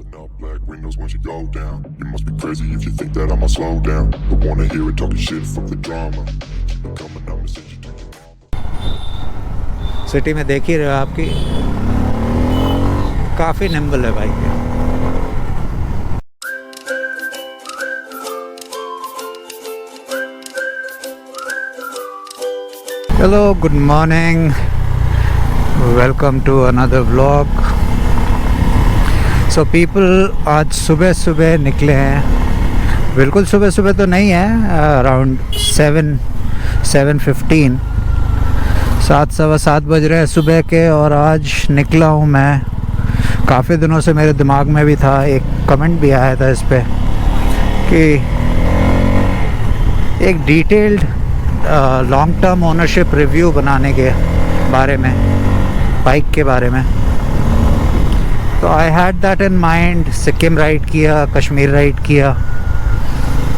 Rolling up black windows once you go down. You must be crazy if you think that I'ma slow down. Don't wanna hear it talking shit from the drama. Keep it coming, I'ma send you to your mama. City में देख ही रहे हो आपकी काफ़ी nimble है bike. Hello, good morning, welcome to another vlog. So people आज सुबह सुबह निकले हैं, बिल्कुल सुबह सुबह तो नहीं है, अराउंड 7:15 7:15 बज रहे हैं सुबह के। और आज निकला हूँ मैं, काफ़ी दिनों से मेरे दिमाग में भी था, एक कमेंट भी आया था इस पे कि एक detailed long term ownership review बनाने के बारे में, बाइक के बारे में। तो I had that in mind. Sikkim ride किया, कश्मीर राइड किया,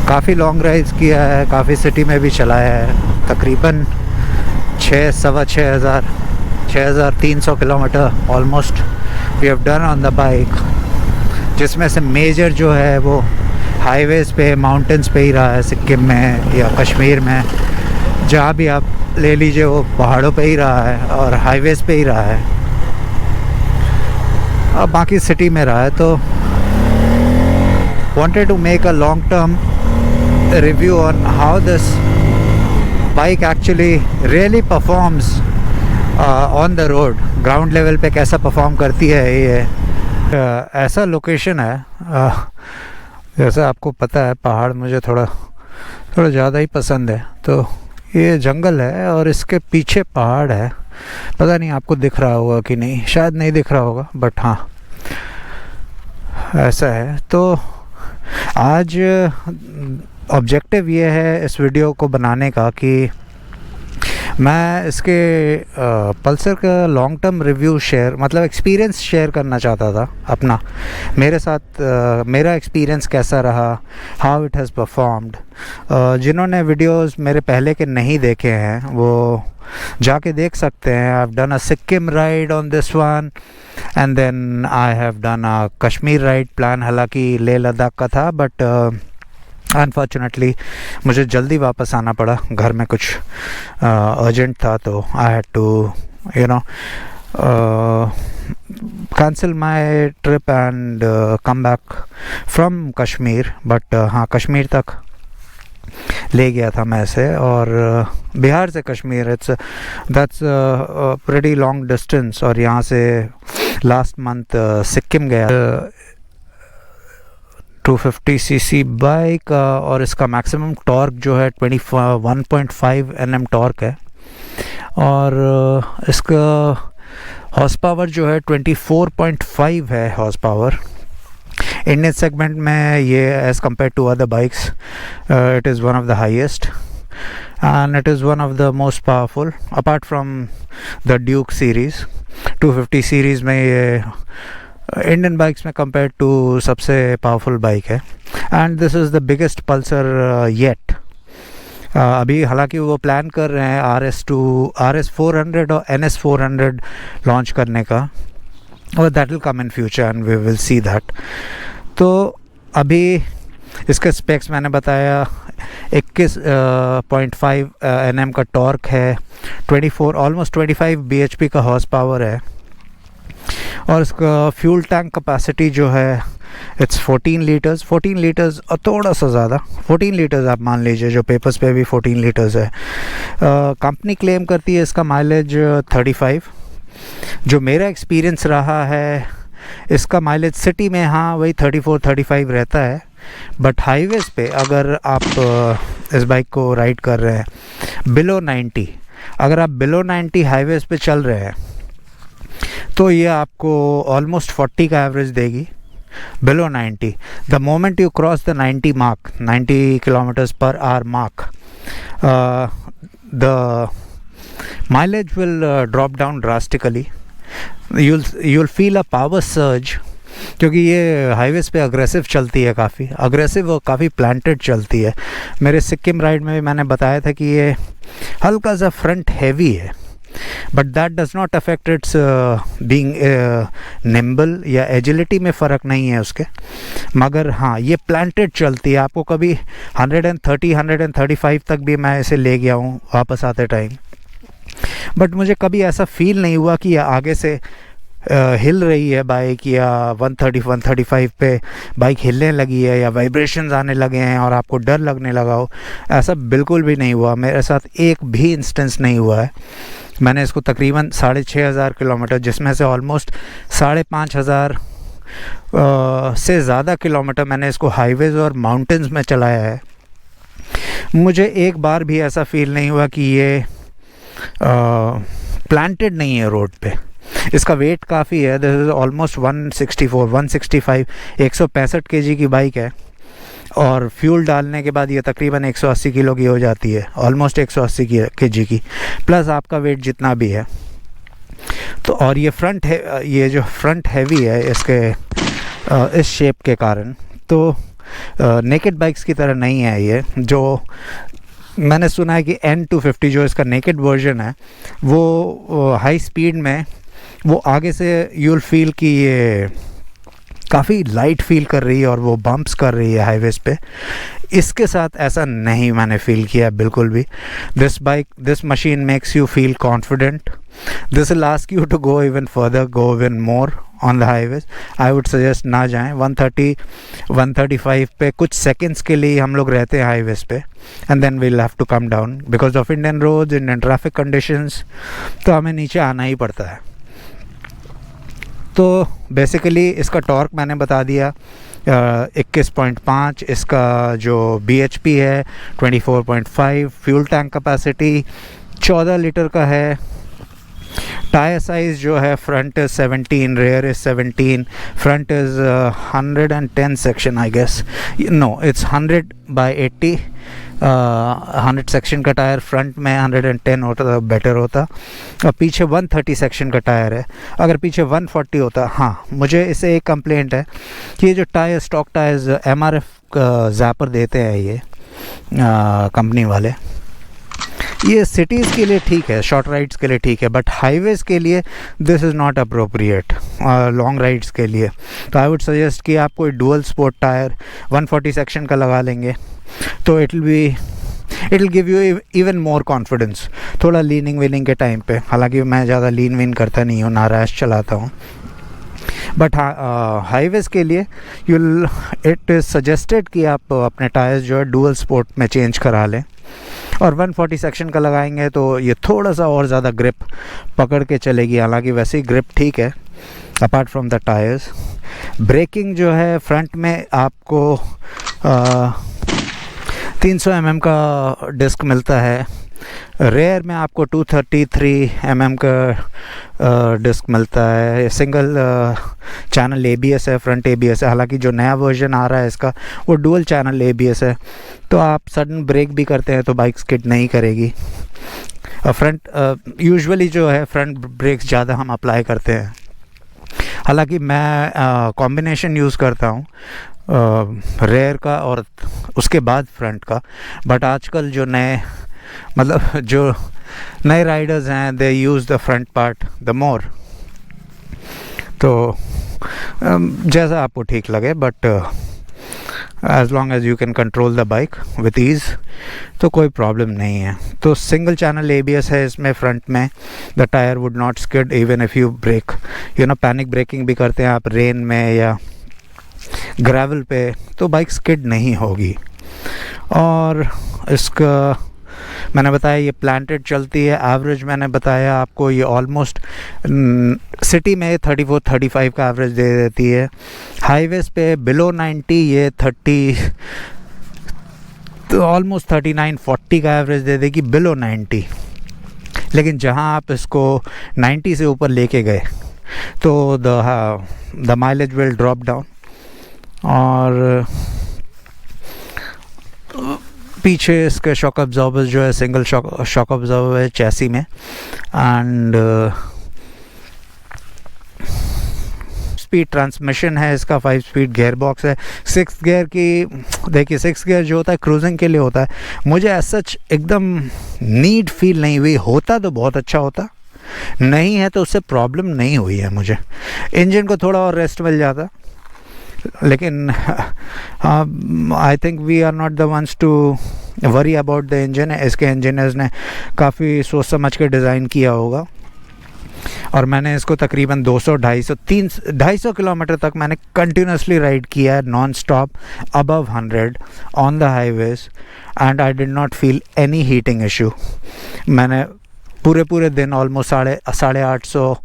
काफ़ी लॉन्ग राइड्स किया है, काफ़ी सिटी में भी चलाया है। तकरीबन 6,300 kilometre almost we have done on the bike, जिसमें से मेजर जो है वो हाईवेज़ पे, माउंटेन्स पे ही रहा है। सिक्किम में या कश्मीर में, जहाँ भी आप ले लीजिए, वो पहाड़ों पे ही रहा है और हाईवेज़ पे ही रहा है। अब बाकी सिटी में रहा है। तो wanted to make a long term review on how this bike actually really performs on the road, ground level पे कैसा परफॉर्म करती है ये। ऐसा लोकेशन है, जैसा आपको पता है पहाड़ मुझे थोड़ा ज़्यादा ही पसंद है। तो ये जंगल है और इसके पीछे पहाड़ है। पता नहीं आपको दिख रहा होगा कि नहीं, शायद नहीं दिख रहा होगा, बट हाँ ऐसा है। तो आज ऑब्जेक्टिव ये है इस वीडियो को बनाने का कि मैं इसके पल्सर का लॉन्ग टर्म रिव्यू शेयर, मतलब एक्सपीरियंस शेयर करना चाहता था अपना, मेरे साथ मेरा एक्सपीरियंस कैसा रहा, हाउ इट हैज़ परफॉर्म्ड। जिन्होंने वीडियोस मेरे पहले के नहीं देखे हैं वो जाके देख सकते हैं। I have done a Sikkim ride on this one and then I have done a Kashmir ride. Plan हालांकि लेह लद्दाख का था, बट अनफॉर्चुनेटली मुझे जल्दी वापस आना पड़ा, घर में कुछ अर्जेंट था। तो I had to cancel my trip and come back from Kashmir. But हाँ, कश्मीर तक ले गया था मैं इसे, और बिहार से Kashmir that's pretty long distance. और यहाँ से लास्ट मंथ सिक्किम गया। 250cc बाइक, और इसका मैक्सिमम टॉर्क जो है 1.5 Nm टॉर्क है, और इसका हॉर्स पावर जो है 24.5 है हॉर्स पावर। इंडियन सेगमेंट में ये as compared to other bikes it is one of the highest and it is one of the most powerful apart from the Duke series. 250 series में ये Indian bikes में compare to सबसे powerful bike है। And this is the biggest Pulsar yet. अभी हालांकि वो plan कर रहे हैं RS400 और NS400 लॉन्च करने का, और that will come in future and we will see that. तो अभी इसके स्पेक्स मैंने बताया, 21.5 Nm का टॉर्क है, ऑलमोस्ट 25 bhp का हॉर्स पावर है, और इसका फ्यूल टैंक कैपेसिटी जो है इट्स 14 लीटर्स और थोड़ा सा ज़्यादा, 14 लीटर्स आप मान लीजिए, जो पेपर्स पे भी 14 लीटर्स है। कंपनी क्लेम करती है इसका माइलेज 35। जो मेरा एक्सपीरियंस रहा है, इसका माइलेज सिटी में हाँ वही 34-35 रहता है, बट हाईवेज़ पे अगर आप इस बाइक को राइड कर रहे हैं बिलो 90, अगर आप बिलो 90 हाईवेज़ पे चल रहे हैं तो ये आपको ऑलमोस्ट 40 का एवरेज देगी below 90। The moment you cross the 90 mark, 90 kilometres per hour mark, the mileage will drop down drastically. You'll feel a power surge, क्योंकि ये हाईवेज़ पे अग्रेसिव चलती है, काफ़ी अग्रेसिव और काफ़ी प्लांटेड चलती है। मेरे सिक्किम राइड में भी मैंने बताया था कि ये हल्का सा फ्रंट हैवी है, but that does not affect it's being nimble या एजिलिटी में फ़र्क नहीं है उसके। मगर हाँ, ये प्लांटेड चलती है, आपको कभी 130 135 तक भी मैं इसे ले गया हूँ वापस आते टाइम, बट मुझे कभी ऐसा फील नहीं हुआ कि आगे से हिल रही है बाइक, या 130 135 पे बाइक हिलने लगी है या वाइब्रेशंस आने लगे हैं और आपको डर लगने लगा हो। ऐसा बिल्कुल भी नहीं हुआ, मेरे साथ एक भी इंस्टेंस नहीं हुआ है। मैंने इसको तकरीबन 6500 किलोमीटर, जिसमें से ऑलमोस्ट 5500 से ज़्यादा किलोमीटर मैंने इसको हाईवेज़ और माउंटेन्स में चलाया है। मुझे एक बार भी ऐसा फील नहीं हुआ कि ये प्लांटेड नहीं है रोड पे। इसका वेट काफ़ी है, दिस इज़ ऑलमोस्ट 164 165 165 kg की बाइक है, और फ्यूल डालने के बाद ये तकरीबन 180 किलो की हो जाती है, ऑलमोस्ट 180 kg की, प्लस आपका वेट जितना भी है। तो और ये फ्रंट है, ये जो फ्रंट हैवी है इसके इस शेप के कारण, तो नेकेड बाइक्स की तरह नहीं है ये। जो मैंने सुना है कि N250 जो इसका नेकेड वर्जन है, वो हाई स्पीड में वो आगे से यू विल फील कि ये काफ़ी लाइट फील कर रही है और वो बम्प्स कर रही है हाईवेज़ पे। इसके साथ ऐसा नहीं मैंने फील किया बिल्कुल भी। This machine makes you feel confident, this will ask you to go even further, go even more on the highways. I would suggest ना जाएं 130 135 पे कुछ सेकंड्स के लिए हम लोग रहते हैं हाईवेज पे, and then we'll have to come down because of Indian roads, Indian traffic conditions, तो हमें नीचे आना ही पड़ता है। तो बेसिकली इसका टॉर्क मैंने बता दिया 21.5, इसका जो BHP है 24.5, फ्यूल टैंक कैपेसिटी 14 लीटर का है। टायर साइज़ जो है front is 17, rear is 17, front is 110 section I guess, no it's 100/80, 100 section का टायर फ्रंट में 110 होता तो बेटर होता, और पीछे 130 सेक्शन का टायर है। अगर पीछे 140 होता, हाँ मुझे इससे एक कंप्लेंट है कि ये जो टायर स्टॉक टायर्स MRF ज़ैपर देते हैं ये कंपनी वाले, ये सिटीज़ के लिए ठीक है, शॉर्ट राइड्स के लिए ठीक है, बट हाईवेज़ के लिए this is not appropriate, long rides के लिए। तो आई वुड सजेस्ट कि आप कोई डुअल स्पोर्ट टायर 140 सेक्शन का लगा लेंगे तो it will give you even more confidence थोड़ा लीनिंग वीनिंग के टाइम पे। हालांकि मैं ज़्यादा लीन वीन करता नहीं हूँ, ना रैश चलाता हूँ, बट हाँ हाईवेज़ के लिए इट इज़ सजेस्टेड कि आप अपने टायर्स जो है डुअल स्पोर्ट में चेंज करा लें, और 140 सेक्शन का लगाएंगे तो ये थोड़ा सा और ज़्यादा ग्रिप पकड़ के चलेगी। हालांकि वैसे ही ग्रिप ठीक है apart from the tyres. Braking जो है फ्रंट में आपको 300 mm का डिस्क मिलता है, रेयर में आपको 233 mm का डिस्क मिलता है। सिंगल चैनल ABS है, फ्रंट ABS है। हालांकि जो नया वर्जन आ रहा है इसका वो डुअल चैनल ABS है, तो आप सडन ब्रेक भी करते हैं तो बाइक स्किड नहीं करेगी। फ्रंट यूजुअली जो है फ्रंट ब्रेक्स ज़्यादा हम अप्लाई करते हैं, हालांकि मैं कॉम्बिनेशन यूज़ करता हूँ रेयर का और उसके बाद फ्रंट का। बट आजकल जो नए राइडर्स हैं they use the front part the more, तो जैसा आपको ठीक लगे, but as long as you can control the bike with ease तो कोई प्रॉब्लम नहीं है। तो सिंगल चैनल ABS है इसमें फ्रंट में, the tyre would not skid even if you brake, panic braking भी करते हैं आप रेन में या ग्रेवल पे, तो बाइक स्किड नहीं होगी। और इसका मैंने बताया ये प्लांटेड चलती है। एवरेज मैंने बताया आपको ये ऑलमोस्ट सिटी में 34-35 का एवरेज दे देती है। हाईवेज़ पे बिलो 90 ये 30 तो ऑलमोस्ट 39-40 का एवरेज दे देगी बिलो 90। लेकिन जहां आप इसको 90 से ऊपर लेके गए तो the mileage will drop down. और पीछे इसके शॉक अब्जॉर्बर्स जो है सिंगल शॉक अब्जॉर्बर है चैसी में, एंड स्पीड ट्रांसमिशन है इसका, 5 स्पीड गियर बॉक्स है। 6th गियर की देखिए, 6th गियर जो होता है क्रूजिंग के लिए होता है। मुझे एज सच एकदम नीड फील नहीं हुई, होता तो बहुत अच्छा होता, नहीं है तो उससे प्रॉब्लम नहीं हुई है मुझे। इंजन को थोड़ा और रेस्ट मिल जाता, लेकिन I think we are not the ones to worry about the engine. इसके इंजीनियर्स ने काफ़ी सोच समझ के डिज़ाइन किया होगा, और मैंने इसको तकरीबन 200-250 किलोमीटर तक मैंने कंटिन्यूसली राइड किया है, non stop, above 100 on the highways, and I did not feel any heating issue. मैंने पूरे दिन ऑलमोस्ट 850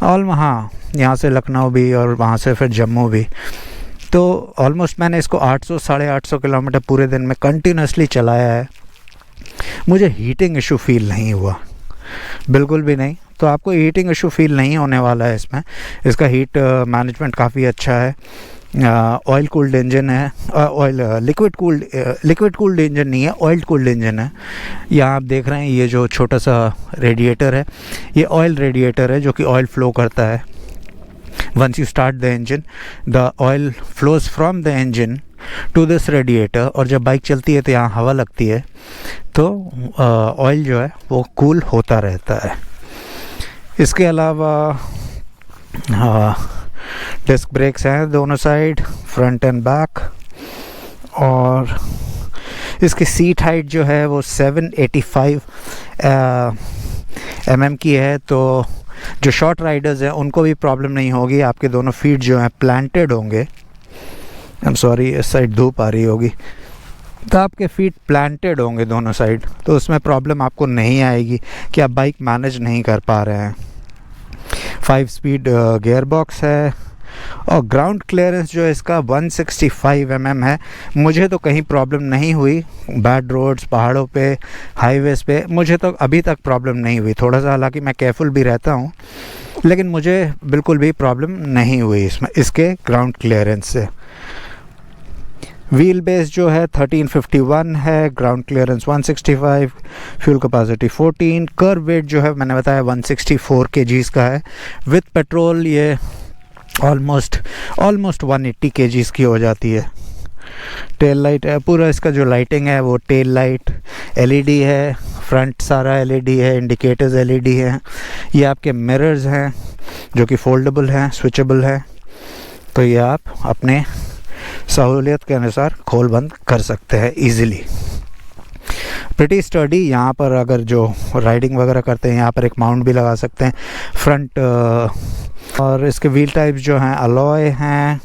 हाँ, यहाँ से लखनऊ भी और वहाँ से फिर जम्मू भी, तो ऑलमोस्ट मैंने इसको 800-850 किलोमीटर पूरे दिन में कंटिन्यूसली चलाया है। मुझे हीटिंग इशू फील नहीं हुआ, बिल्कुल भी नहीं। तो आपको हीटिंग इशू फील नहीं होने वाला है इसमें। इसका हीट मैनेजमेंट काफ़ी अच्छा है। ऑयल कूल्ड इंजन है, लिक्विड कूल्ड इंजन नहीं है, ऑयल कूल्ड इंजन है। यहाँ आप देख रहे हैं ये जो छोटा सा रेडिएटर है, ये ऑयल रेडिएटर है जो कि ऑयल फ्लो करता है। Once you start the engine, the oil flows from the engine to this radiator, और जब बाइक चलती है तो यहाँ हवा लगती है, तो ऑयल जो है वो कूल होता रहता है। इसके अलावा डिस्क ब्रेक्स हैं दोनों साइड, फ्रंट एंड बैक, और इसकी सीट हाइट जो है वो 785 mm की है, तो जो शॉर्ट राइडर्स हैं उनको भी प्रॉब्लम नहीं होगी। आपके दोनों फीट जो हैं प्लांटेड होंगे। आई एम सॉरी, इस साइड धूप आ रही होगी, तो आपके फीट प्लांटेड होंगे दोनों साइड, तो उसमें प्रॉब्लम आपको नहीं आएगी कि आप बाइक मैनेज नहीं कर पा रहे हैं। 5 स्पीड गियर बॉक्स है, और ग्राउंड क्लियरेंस जो है इसका 165 mm है। मुझे तो कहीं प्रॉब्लम नहीं हुई, बैड रोड्स, पहाड़ों पे, हाईवेज़ पे मुझे तो अभी तक प्रॉब्लम नहीं हुई। थोड़ा सा हालांकि मैं केयरफुल भी रहता हूँ, लेकिन मुझे बिल्कुल भी प्रॉब्लम नहीं हुई इसमें, इसके ग्राउंड क्लियरेंस से। व्हील बेस जो है 1351 है, ground clearance 165, fuel capacity 14, curve wait जो है मैंने बताया 164 kgs का है। विद पेट्रोल ये ऑलमोस्ट 180 kgs की हो जाती है। टेल लाइट है, पूरा इसका जो लाइटिंग है वो टेल लाइट LED है, फ्रंट सारा LED है, इंडिकेटर्स LED हैं। ये आपके मिरर्स हैं जो कि फोल्डेबल हैं, स्विचेबल हैं, तो ये आप अपने सहूलियत के अनुसार खोल बंद कर सकते हैं इजीली। Pretty study. यहाँ पर अगर जो राइडिंग वगैरह करते हैं यहाँ पर एक माउंट भी लगा सकते हैं फ्रंट। और इसके व्हील टाइप्स जो हैं अलॉय हैं,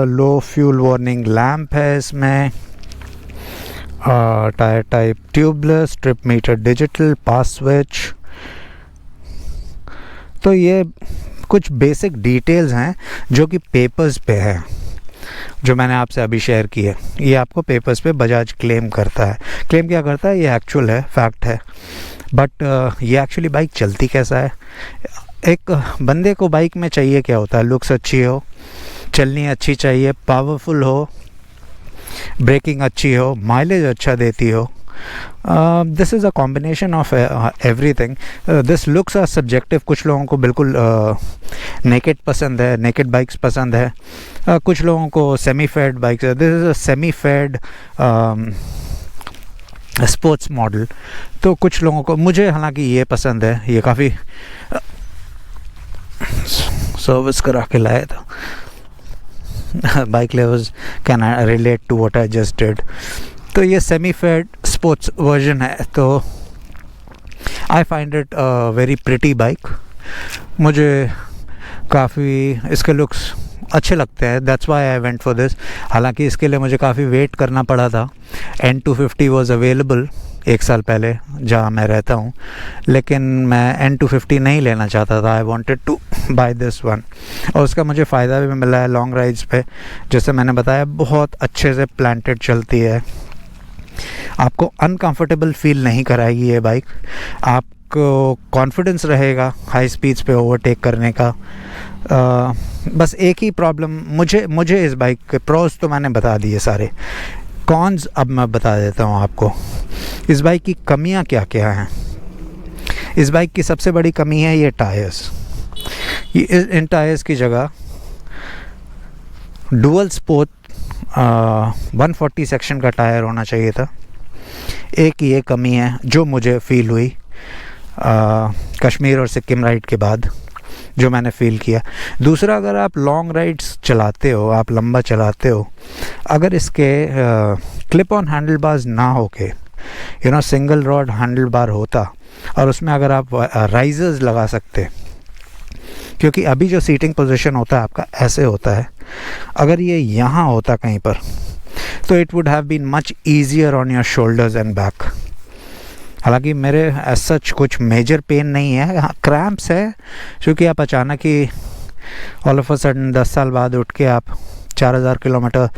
लो फ्यूल वार्निंग लैम्प है इसमें, tyre type tubeless, trip meter digital, pass switch. तो ये कुछ बेसिक डिटेल्स हैं जो कि पेपर्स पे हैं, जो मैंने आपसे अभी शेयर किए। ये आपको पेपर्स पे बजाज क्लेम करता है। क्लेम क्या करता है, ये एक्चुअल है, फैक्ट है। बट ये एक्चुअली बाइक चलती कैसा है। एक बंदे को बाइक में चाहिए क्या होता है, लुक्स अच्छी हो, चलनी अच्छी चाहिए, पावरफुल हो, ब्रेकिंग अच्छी हो, माइलेज अच्छा देती हो। This is a combination of everything. This looks are subjective. कुछ लोगों को बिल्कुल नेकेड पसंद है, नेकेड बाइक्स पसंद है, कुछ लोगों को सेमी फेड बाइक्स है। This is a semi faired sports model. तो कुछ लोगों को, मुझे हालांकि ये पसंद है, ये काफ़ी सर्विस करा के लाया था। Bike lovers can relate to what I just did. तो ये सेमी फेड स्पोर्ट्स वर्जन है, तो I find it very pretty bike. मुझे काफ़ी इसके लुक्स अच्छे लगते हैं, that's why I went for this. हालांकि इसके लिए मुझे काफ़ी वेट करना पड़ा था। N250 वॉज अवेलेबल 1 साल पहले जहाँ मैं रहता हूँ, लेकिन मैं N250 नहीं लेना चाहता था। I wanted to buy this one, और उसका मुझे फ़ायदा भी मिला है लॉन्ग राइड्स पे। जैसे मैंने बताया, बहुत अच्छे से प्लांटेड चलती है, आपको अनकंफर्टेबल फील नहीं कराएगी ये बाइक। आपको कॉन्फिडेंस रहेगा हाई स्पीड्स पे ओवरटेक करने का। बस एक ही प्रॉब्लम मुझे इस बाइक के प्रोज तो मैंने बता दिए सारे, कॉन्स अब मैं बता देता हूँ आपको। इस बाइक की कमियाँ क्या क्या हैं। इस बाइक की सबसे बड़ी कमी है ये टायर्स। इन टायर्स की जगह डुअल स्पोर्ट 140 सेक्शन का टायर होना चाहिए था। एक ये कमी है जो मुझे फील हुई। कश्मीर और सिक्किम राइड के बाद जो मैंने फ़ील किया। दूसरा, अगर आप लॉन्ग राइड्स चलाते हो, आप लंबा चलाते हो, अगर इसके क्लिप ऑन हैंडल बार्स ना हो के सिंगल रॉड हैंडल बार होता और उसमें अगर आप राइजर्स लगा सकते, क्योंकि अभी जो सीटिंग पोजीशन होता है आपका ऐसे होता है, अगर ये यहाँ होता कहीं पर तो it would have been much easier on your shoulders and back. हालांकि मेरे एज सच कुछ मेजर पेन नहीं है, हाँ क्रैम्प्स है, क्योंकि आप अचानक ही ऑल ऑफ अ सडन 10 साल बाद उठ के आप 4000 किलोमीटर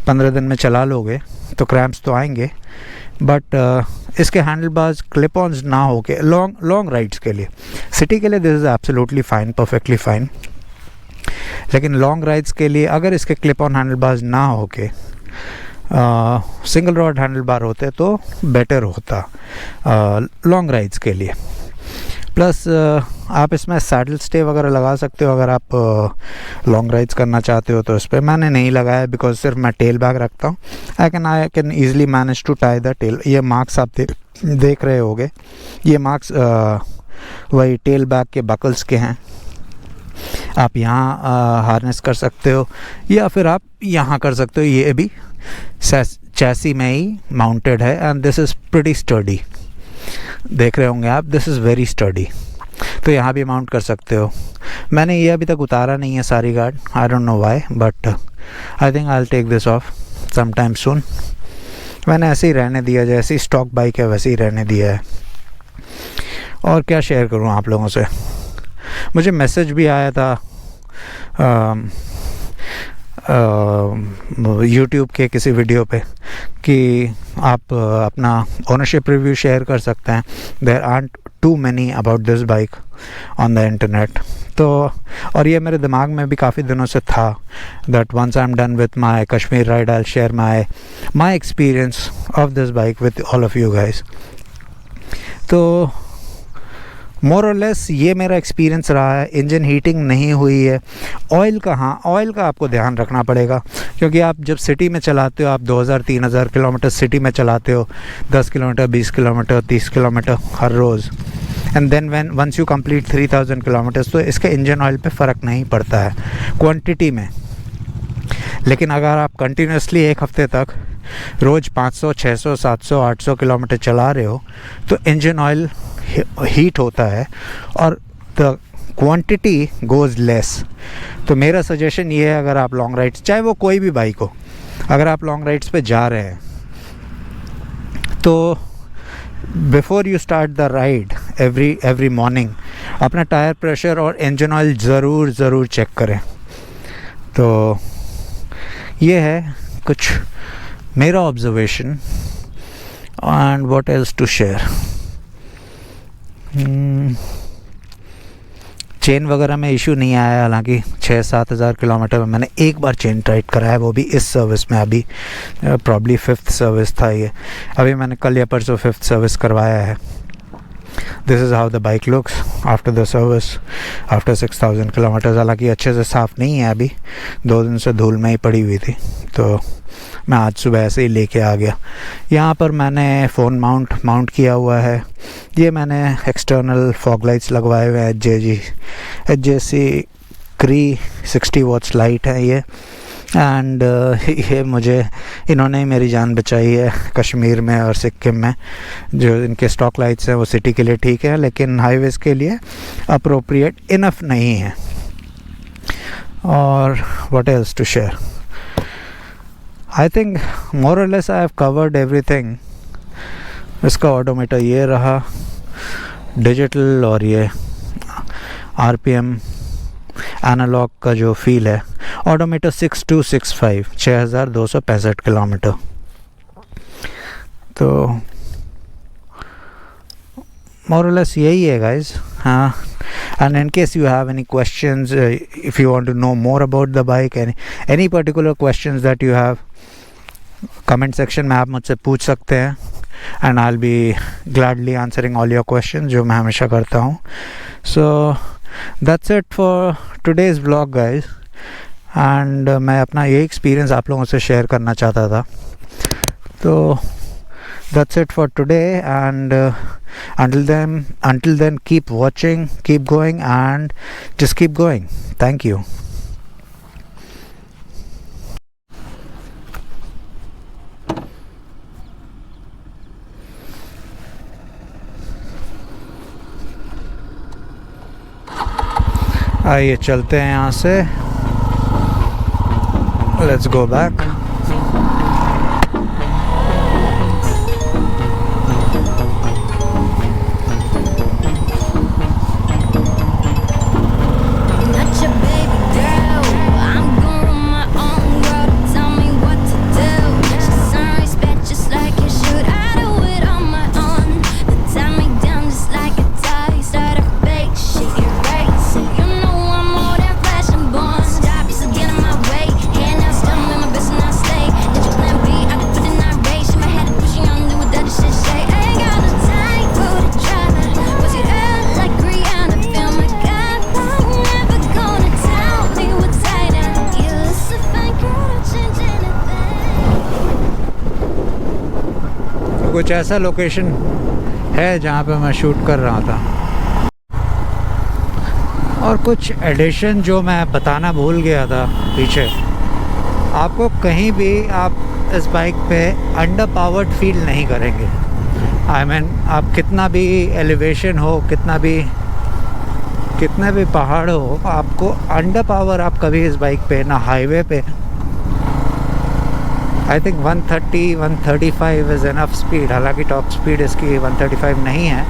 15 दिन में चला लोगे तो क्रैम्प्स तो आएंगे। बट इसके हैंडल बार्स क्लिप ऑन्स ना हो के लॉन्ग राइड्स के लिए, सिटी के लिए this is absolutely fine, perfectly fine, लेकिन लॉन्ग राइड्स के लिए अगर इसके क्लिप ऑन हैंडल बार्स ना हो के सिंगल रॉड हैंडल बार होते तो बेटर होता लॉन्ग राइड्स के लिए। प्लस आप इसमें सैडल स्टे वगैरह लगा सकते हो अगर आप लॉन्ग राइड्स करना चाहते हो तो। इस पर मैंने नहीं लगाया बिकॉज सिर्फ मैं टेल बैग रखता हूँ। I can easily manage to tie the tail. ये मार्क्स आप देख रहे होगे, ये मार्क्स वही टेल बैग के बकल्स के हैं। आप यहाँ हार्नेस कर सकते हो या फिर आप यहाँ कर सकते हो। ये भी चैसी में ही माउंटेड है and this is pretty study, देख रहे होंगे आप, दिस इज़ वेरी स्टडी। तो यहाँ भी माउंट कर सकते हो। मैंने ये अभी तक उतारा नहीं है sari guard, I don't know why, but I think I will take this off some time soon. मैंने ऐसे ही रहने दिया, जैसी स्टॉक बाइक है वैसे ही रहने दिया है। और क्या शेयर करूँ आप लोगों से, मुझे मैसेज भी आया था YouTube के किसी वीडियो पे कि आप अपना ओनरशिप रिव्यू शेयर कर सकते हैं। There aren't too many about this bike on the internet. तो और ये मेरे दिमाग में भी काफ़ी दिनों से था that once I am done with my Kashmir ride I will share my experience of this bike with all of you guys. तो मोर और लेस ये मेरा एक्सपीरियंस रहा है। इंजन हीटिंग नहीं हुई है। ऑयल का, हाँ ऑयल का आपको ध्यान रखना पड़ेगा, क्योंकि आप जब सिटी में चलाते हो, आप 2000-3000 किलोमीटर सिटी में चलाते हो, 10 किलोमीटर 20 किलोमीटर 30 किलोमीटर हर रोज़, and then once you complete 3000 kilometres, तो इसके इंजन ऑयल पे फ़र्क नहीं पड़ता है क्वांटिटी में। लेकिन अगर आप कंटिन्यूसली एक हफ्ते तक रोज़ 500 600 700 800 किलोमीटर चला रहे हो तो इंजन ऑयल हीट होता है और द क्वांटिटी गोज़ लेस। तो मेरा सजेशन ये है, अगर आप लॉन्ग राइड्स, चाहे वो कोई भी बाइक हो, अगर आप लॉन्ग राइड्स पे जा रहे हैं तो before you start the ride every morning अपना टायर प्रेशर और इंजन ऑयल ज़रूर चेक करें। तो ये है कुछ मेरा observation and what else to share. Chain वगैरह में इशू नहीं आया, हालांकि 6-7 हज़ार किलोमीटर में मैंने एक बार चेन टाइट कराया, वो भी इस सर्विस में। अभी प्रॉब्ली 5th सर्विस था ये, अभी मैंने कल या परसों 5th सर्विस करवाया है। This is how the bike looks after the service after 6000 kilometres. हालांकि अच्छे से साफ़ नहीं है, अभी 2 दिन से धूल में ही पड़ी हुई थी, तो मैं आज सुबह ऐसे ही लेके आ गया। यहाँ पर मैंने फ़ोन माउंट किया हुआ है। ये मैंने एक्सटर्नल फॉग लाइट्स लगवाए हुए हैं, HJC क्री 60 वॉट्स लाइट है ये। एंड ये मुझे इन्होंने ही मेरी जान बचाई है कश्मीर में और सिक्किम में। जो इनके स्टॉक लाइट्स हैं वो सिटी के लिए ठीक है, लेकिन हाईवेज़ के लिए अप्रोप्रिएट इनफ नहीं है। और what else to share, I think more और less I have covered everything. इसका ऑडोमीटर ये रहा डिजिटल, और ये RPM एनालॉग का जो फील है। Odometer 6265 6265 kilometre. तो मोर और लेस यही है गाइज। हाँ, and in case you have any questions, if you want to know more about the bike, any particular questions that you have, comment section में आप मुझसे पूछ सकते हैं and I'll be gladly answering all your questions, जो मैं हमेशा करता हूँ। So that's it for today's vlog guys, and मैं अपना ये एक्सपीरियंस आप लोगों से शेयर करना चाहता था। तो that's it for today, and until then, keep watching, keep going, and just keep going. Thank you. आइए चलते हैं यहाँ से. Let's go back. कुछ ऐसा लोकेशन है जहाँ पे मैं शूट कर रहा था. और कुछ एडिशन जो मैं बताना भूल गया था पीछे. आपको कहीं भी आप इस बाइक पे अंडर पावर्ड फील नहीं करेंगे. आई मीन आप कितना भी एलिवेशन हो, कितने भी पहाड़ हो, आपको अंडर पावर आप कभी इस बाइक पे ना हाईवे पे. I think 130-135 is enough speed. हालांकि टॉप स्पीड इसकी 135 नहीं है.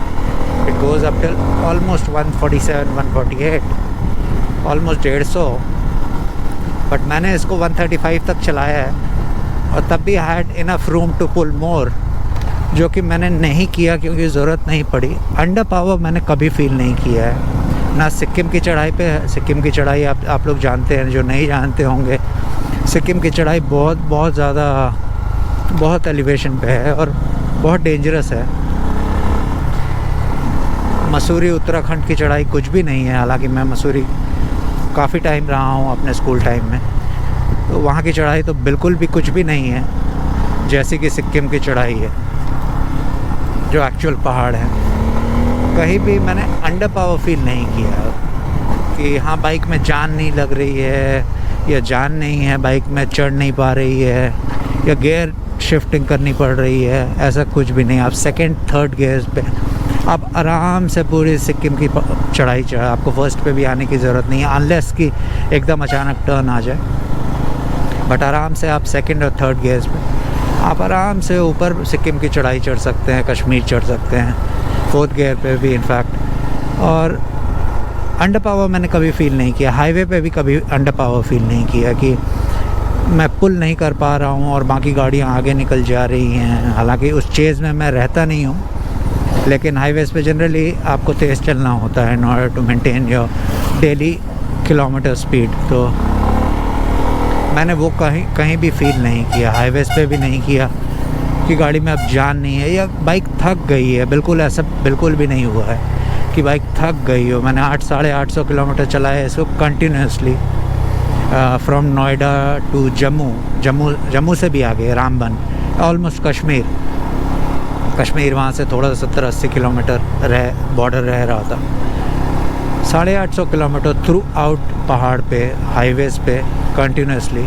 It goes up till almost 147-148, almost 150. But मैंने इसको 135 तक चलाया है और तब भी I had enough room to pull more, जो कि मैंने नहीं किया क्योंकि ज़रूरत नहीं पड़ी. अंडर पावर मैंने कभी फील नहीं किया है ना. सिक्किम की चढ़ाई पे, सिक्किम की चढ़ाई आप लोग जानते हैं, जो नहीं जानते होंगे, सिक्किम की चढ़ाई बहुत ज़्यादा, बहुत एलिवेशन पे है और बहुत डेंजरस है. मसूरी उत्तराखंड की चढ़ाई कुछ भी नहीं है. हालांकि मैं मसूरी काफ़ी टाइम रहा हूँ अपने स्कूल टाइम में, तो वहाँ की चढ़ाई तो बिल्कुल भी कुछ भी नहीं है जैसे कि सिक्किम की चढ़ाई है, जो एक्चुअल पहाड़ है. कहीं भी मैंने अंडर पावर फील नहीं किया कि हाँ बाइक में जान नहीं लग रही है, या जान नहीं है, बाइक में चढ़ नहीं पा रही है, या गियर शिफ्टिंग करनी पड़ रही है. ऐसा कुछ भी नहीं. आप सेकंड थर्ड गियर्स पे आप आराम से पूरी सिक्किम की चढ़ाई चढ़ा. आपको फर्स्ट पे भी आने की ज़रूरत नहीं है अनलेस कि एकदम अचानक टर्न आ जाए. बट आराम से आप सेकंड और थर्ड गियर्स पे आप आराम से ऊपर सिक्किम की चढ़ाई चढ़ सकते हैं, कश्मीर चढ़ सकते हैं, फोर्थ गियर पे भी इनफैक्ट. और अंडर पावर मैंने कभी फ़ील नहीं किया. हाईवे पे भी कभी अंडर पावर फील नहीं किया कि मैं पुल नहीं कर पा रहा हूँ और बाकी गाड़ियाँ आगे निकल जा रही हैं. हालांकि उस चेज़ में मैं रहता नहीं हूँ, लेकिन हाईवेज़ पे जनरली आपको तेज़ चलना होता है in order to maintain your daily kilometre speed. तो मैंने वो कहीं भी फ़ील नहीं किया, हाईवेज़ पे भी नहीं किया कि गाड़ी में अब जान नहीं है या बाइक थक गई है. बिल्कुल ऐसा बिल्कुल भी नहीं हुआ है कि बाइक थक गई हो. मैंने 800-850 किलोमीटर चलाया है इसको continuously from Noida to Jammu से भी आगे रामबन, ऑलमोस्ट कश्मीर वहाँ से थोड़ा 70-80 किलोमीटर बॉर्डर रह रहा था. 850 किलोमीटर थ्रू आउट पहाड़ पे, हाईवेज़ पे कंटिन्यूसली.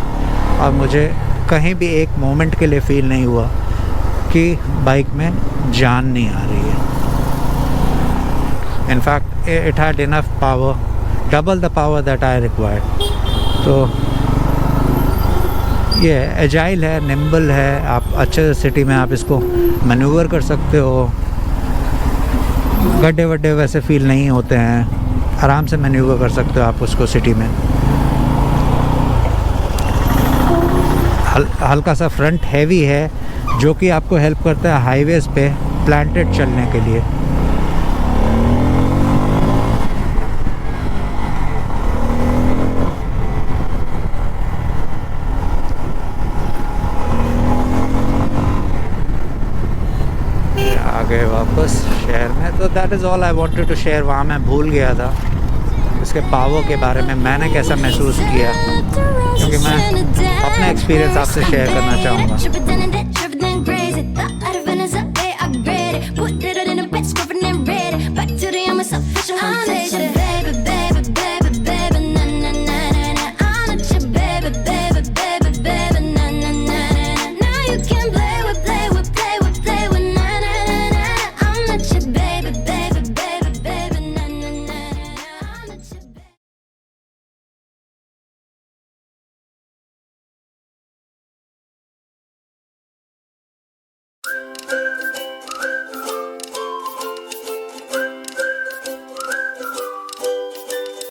और मुझे कहीं भी एक मोमेंट के लिए फ़ील नहीं हुआ कि बाइक में जान नहीं आ रही है. In fact, it had enough power, double the power that I required. तो ये एजाइल है, निम्बल है. आप अच्छे सिटी में आप इसको मैन्यूवर कर सकते हो. गड्ढे वड्ढे वैसे फील नहीं होते हैं, आराम से मैन्यूवर कर सकते हो आप उसको सिटी में. हल्का सा फ्रंट हैवी है जो कि आपको हेल्प करता है हाईवेज़ पे प्लांटेड चलने के लिए. गए वापस शहर में. तो that is all I wanted to share. वहाँ मैं भूल गया था इसके पावर के बारे में, मैंने कैसा महसूस किया, क्योंकि मैं अपना एक्सपीरियंस आपसे शेयर करना चाहूँगा. Living is a day, I grade it. Put it